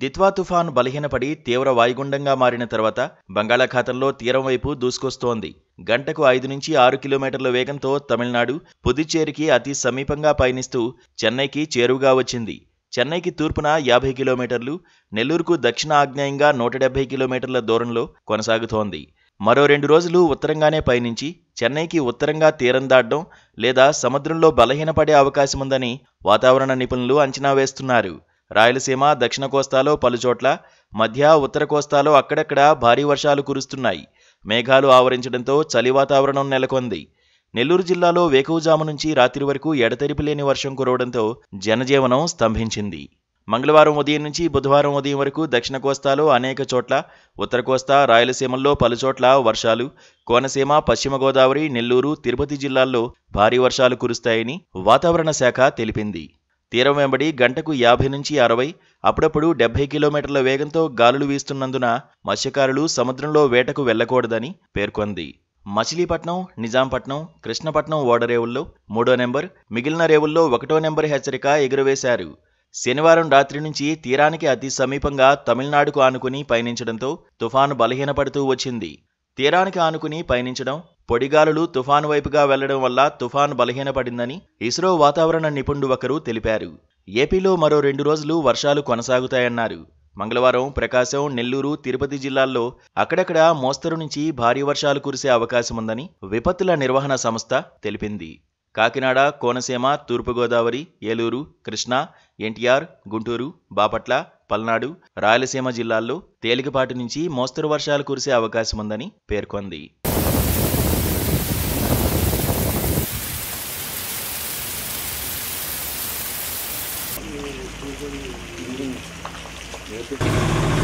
దిత్వా తుఫాను బలహీనపడి తీవ్ర వాయుగుండంగా మారిన తర్వాత బంగాళాఖాతంలో తీరం వైపు దూసుకొస్తోంది. గంటకు 5 నుంచి 6 కిలోమీటర్ల వేగంతో తమిళనాడు, పుదుచ్చేరికి అతి సమీపంగా పయనిస్తూ చెన్నైకి చేరువగా వచ్చింది. చెన్నైకి తూర్పున 50 కిలోమీటర్లు, నెల్లూరుకు దక్షిణ ఆగ్నేయంగా 170 కిలోమీటర్ల దూరంలో కొనసాగుతోంది. మరో 2 రోజులు ఉత్తరంగానే పయనించి చెన్నైకి ఉత్తరంగా తీరం దాటడం లేదా సముద్రంలో బలహీనపడే అవకాశముందని వాతావరణ నిపుణులు అంచనా వేస్తున్నారు. రాయలసీమ, దక్షిణ కోస్తాలో పలుచోట్ల, మధ్య, ఉత్తర కోస్తాలో అక్కడక్కడా భారీ వర్షాలు కురుస్తున్నాయి. మేఘాలు ఆవరించడంతో చలి వాతావరణం నెలకొంది. నెల్లూరు జిల్లాలో వేకువజాము నుంచి రాత్రి వరకు ఎడతెరిపి లేని వర్షం కురవడంతో జనజీవనం స్తంభించింది. మంగళవారం ఉదయం నుంచి బుధవారం ఉదయం వరకు దక్షిణ కోస్తాలో అనేక చోట్ల, ఉత్తర కోస్తా, రాయలసీమల్లో పలుచోట్ల వర్షాలు, కోనసీమ, పశ్చిమ గోదావరి, నెల్లూరు, తిరుపతి జిల్లాల్లో భారీ వర్షాలు కురుస్తాయని వాతావరణ శాఖ తెలిపింది. తీరం వెంబడి గంటకు 50 నుంచి 60, అప్పుడప్పుడు 70 కిలోమీటర్ల వేగంతో గాలులు వీస్తున్నందున మత్స్యకారులు సముద్రంలో వేటకు వెళ్లకూడదని పేర్కొంది. మచిలీపట్నం, నిజాంపట్నం, కృష్ణపట్నం ఓడరేవుల్లో 3వ నెంబర్, మిగిలిన రేవుల్లో 1వ నెంబర్ హెచ్చరిక ఎగురవేశారు. శనివారం రాత్రి నుంచి తీరానికి అతి సమీపంగా తమిళనాడుకు ఆనుకుని పయనించడంతో తుఫాను బలహీనపడుతూ వచ్చింది. తీరానికి ఆనుకుని పయనించడం, పొడిగాలులు తుఫాను వైపుగా వెళ్లడం వల్ల తుఫాను బలహీనపడిందని ఇస్రో వాతావరణ నిపుణుడు ఒకరు తెలిపారు. ఏపీలో మరో 2 రోజులు వర్షాలు కొనసాగుతాయన్నారు. మంగళవారం ప్రకాశం, నెల్లూరు, తిరుపతి జిల్లాల్లో అక్కడక్కడా మోస్తరు నుంచి భారీ వర్షాలు కురిసే అవకాశముందని విపత్తుల నిర్వహణ సంస్థ తెలిపింది. కాకినాడ, కోనసీమ, తూర్పుగోదావరి, ఏలూరు, కృష్ణా, ఎన్టీఆర్, గుంటూరు, బాపట్ల, పల్నాడు, రాయలసీమ జిల్లాల్లో తేలికపాటి నుంచి మోస్తరు వర్షాలు కురిసే అవకాశముందని పేర్కొంది. Thank you.